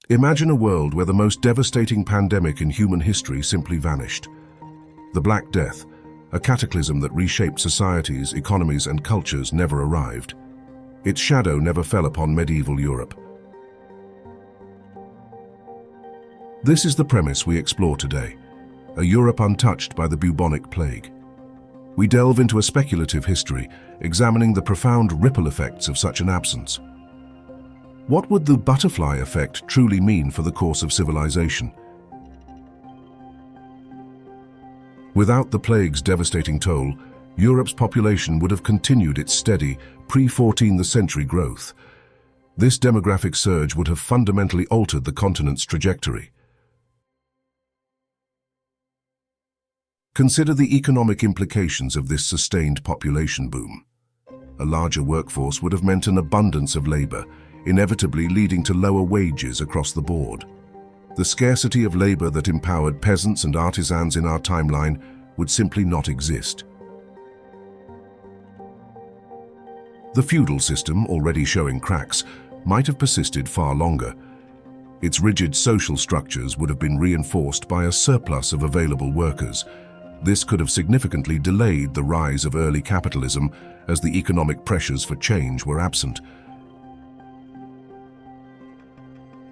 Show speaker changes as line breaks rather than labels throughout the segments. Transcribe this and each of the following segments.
Imagine a world where the most devastating pandemic in human history simply vanished. The Black Death, a cataclysm that reshaped societies, economies, and cultures, never arrived. Its shadow never fell upon medieval Europe. This is the premise we explore today, a Europe untouched by the bubonic plague. We delve into a speculative history, examining the profound ripple effects of such an absence. What would the butterfly effect truly mean for the course of civilization? Without the plague's devastating toll, Europe's population would have continued its steady, pre-14th century growth. This demographic surge would have fundamentally altered the continent's trajectory. Consider the economic implications of this sustained population boom. A larger workforce would have meant an abundance of labor, inevitably leading to lower wages across the board. The scarcity of labor that empowered peasants and artisans in our timeline would simply not exist. The feudal system, already showing cracks, might have persisted far longer. Its rigid social structures would have been reinforced by a surplus of available workers. This could have significantly delayed the rise of early capitalism as the economic pressures for change were absent.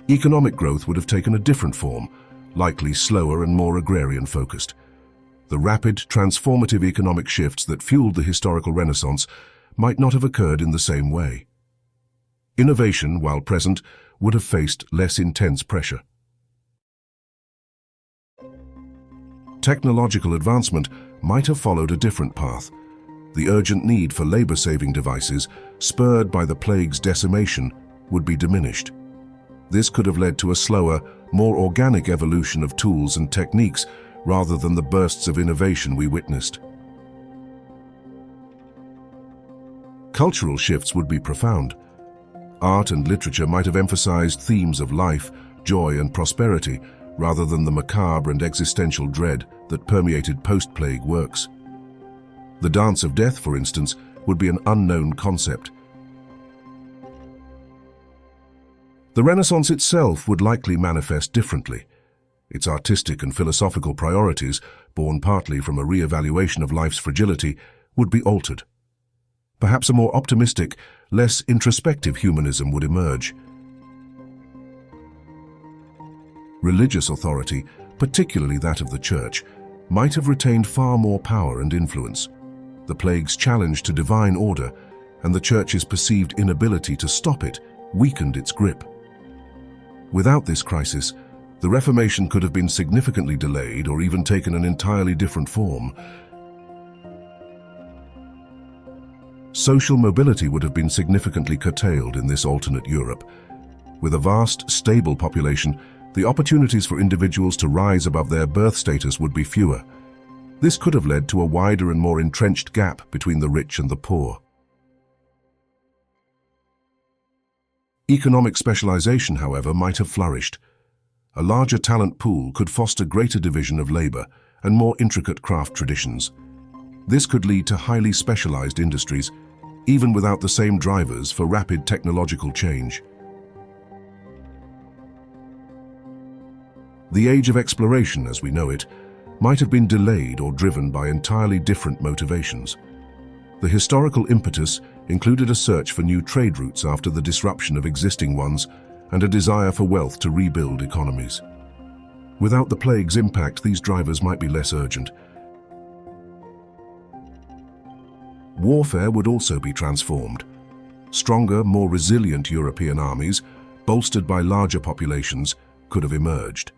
Economic growth would have taken a different form, likely slower and more agrarian-focused. The rapid, transformative economic shifts that fueled the historical Renaissance might not have occurred in the same way. Innovation, while present, would have faced less intense pressure. Technological advancement might have followed a different path. The urgent need for labor-saving devices, spurred by the plague's decimation, would be diminished. This could have led to a slower, more organic evolution of tools and techniques rather than the bursts of innovation we witnessed. Cultural shifts would be profound. Art and literature might have emphasized themes of life, joy, and prosperity, rather than the macabre and existential dread that permeated post-plague works. The dance of death, for instance, would be an unknown concept. The Renaissance itself would likely manifest differently. Its artistic and philosophical priorities, born partly from a re-evaluation of life's fragility, would be altered. Perhaps a more optimistic, less introspective humanism would emerge. Religious authority, particularly that of the Church, might have retained far more power and influence. The plague's challenge to divine order and the Church's perceived inability to stop it weakened its grip. Without this crisis, the Reformation could have been significantly delayed or even taken an entirely different form. Social mobility would have been significantly curtailed in this alternate Europe. With a vast, stable population, the opportunities for individuals to rise above their birth status would be fewer. This could have led to a wider and more entrenched gap between the rich and the poor. Economic specialization, however, might have flourished. A larger talent pool could foster greater division of labor and more intricate craft traditions. This could lead to highly specialized industries, even without the same drivers for rapid technological change. The age of exploration, as we know it, might have been delayed or driven by entirely different motivations. The historical impetus included a search for new trade routes after the disruption of existing ones and a desire for wealth to rebuild economies. Without the plague's impact, these drivers might be less urgent. Warfare would also be transformed. Stronger, more resilient European armies, bolstered by larger populations, could have emerged.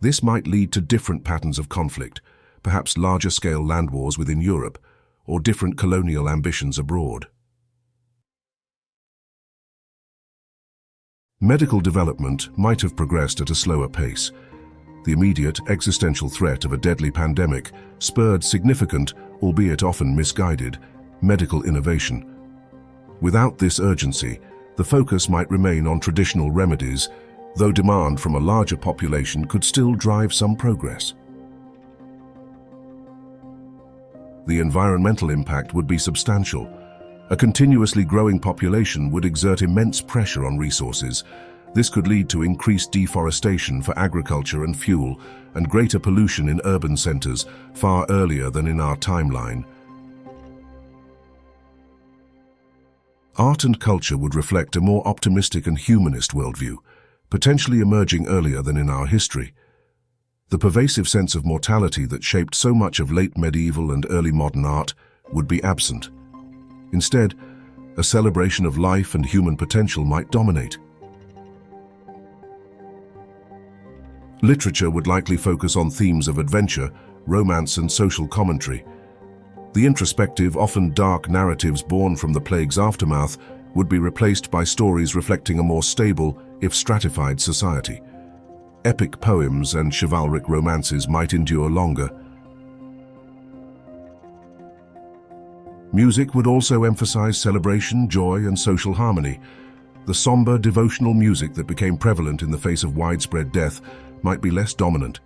This might lead to different patterns of conflict, perhaps larger-scale land wars within Europe, or different colonial ambitions abroad. Medical development might have progressed at a slower pace. The immediate existential threat of a deadly pandemic spurred significant, albeit often misguided, medical innovation. Without this urgency, the focus might remain on traditional remedies, though demand from a larger population could still drive some progress. The environmental impact would be substantial. A continuously growing population would exert immense pressure on resources, This could lead to increased deforestation for agriculture and fuel, and greater pollution in urban centers far earlier than in our timeline. Art and culture would reflect a more optimistic and humanist worldview, potentially emerging earlier than in our history. The pervasive sense of mortality that shaped so much of late medieval and early modern art would be absent. Instead, a celebration of life and human potential might dominate. Literature would likely focus on themes of adventure, romance, and social commentary. The introspective, often dark narratives born from the plague's aftermath would be replaced by stories reflecting a more stable, if stratified, society. Epic poems and chivalric romances might endure longer. Music would also emphasize celebration, joy, and social harmony. The somber, devotional music that became prevalent in the face of widespread death might be less dominant.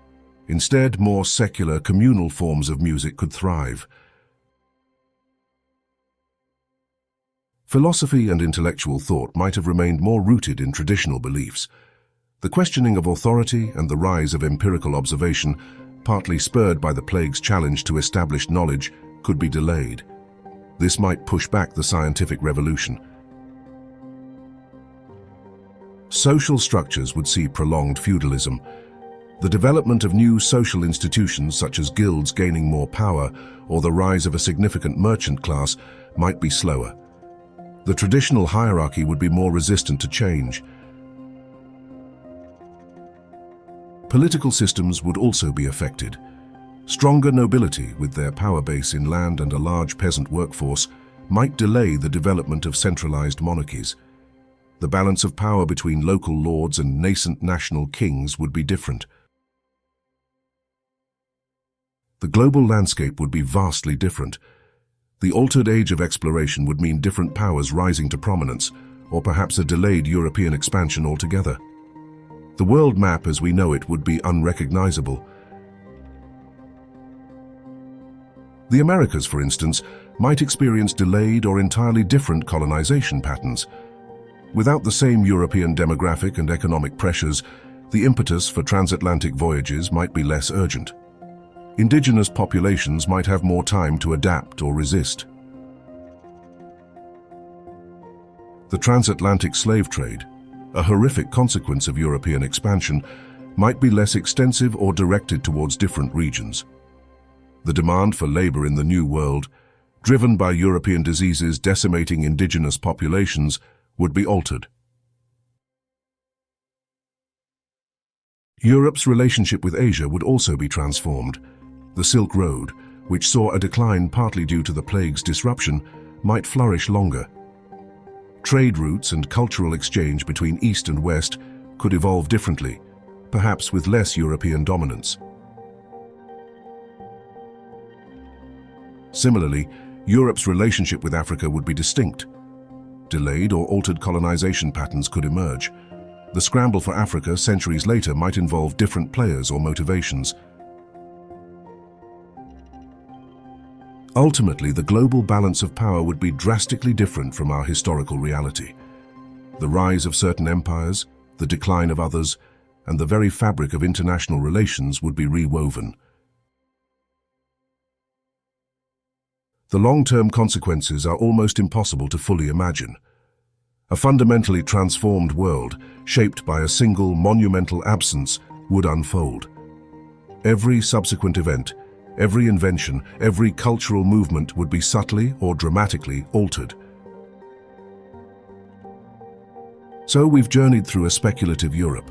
Instead, more secular, communal forms of music could thrive. Philosophy and intellectual thought might have remained more rooted in traditional beliefs. The questioning of authority and the rise of empirical observation, partly spurred by the plague's challenge to established knowledge, could be delayed. This might push back the scientific revolution. Social structures would see prolonged feudalism. The development of new social institutions such as guilds gaining more power or the rise of a significant merchant class might be slower. The traditional hierarchy would be more resistant to change. Political systems would also be affected. Stronger nobility, with their power base in land and a large peasant workforce, might delay the development of centralized monarchies. The balance of power between local lords and nascent national kings would be different. The global landscape would be vastly different. The altered age of exploration would mean different powers rising to prominence, or perhaps a delayed European expansion altogether. The world map as we know it would be unrecognizable. The Americas, for instance, might experience delayed or entirely different colonization patterns. Without the same European demographic and economic pressures, the impetus for transatlantic voyages might be less urgent. Indigenous populations might have more time to adapt or resist. The transatlantic slave trade, a horrific consequence of European expansion, might be less extensive or directed towards different regions. The demand for labor in the New World, driven by European diseases decimating indigenous populations, would be altered. Europe's relationship with Asia would also be transformed. The Silk Road, which saw a decline partly due to the plague's disruption, might flourish longer. Trade routes and cultural exchange between East and West could evolve differently, perhaps with less European dominance. Similarly, Europe's relationship with Africa would be distinct. Delayed or altered colonization patterns could emerge. The scramble for Africa centuries later might involve different players or motivations. Ultimately, the global balance of power would be drastically different from our historical reality. The rise of certain empires, the decline of others, and the very fabric of international relations would be rewoven. The long-term consequences are almost impossible to fully imagine. A fundamentally transformed world, shaped by a single monumental absence, would unfold. Every subsequent event, every invention, every cultural movement would be subtly or dramatically altered. So we've journeyed through a speculative Europe,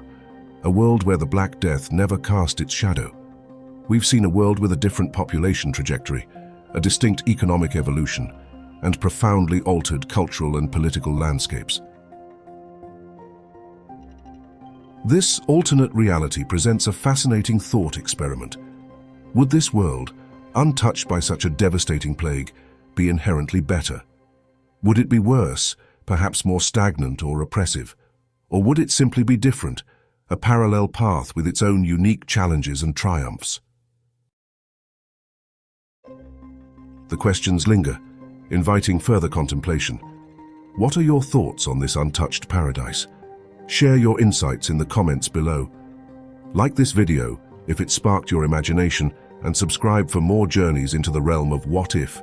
a world where the Black Death never cast its shadow. We've seen a world with a different population trajectory, a distinct economic evolution, and profoundly altered cultural and political landscapes. This alternate reality presents a fascinating thought experiment. Would this world, untouched by such a devastating plague, be inherently better? Would it be worse, perhaps more stagnant or oppressive? Or would it simply be different, a parallel path with its own unique challenges and triumphs? The questions linger, inviting further contemplation. What are your thoughts on this untouched paradise? Share your insights in the comments below. Like this video if it sparked your imagination, and subscribe for more journeys into the realm of what if.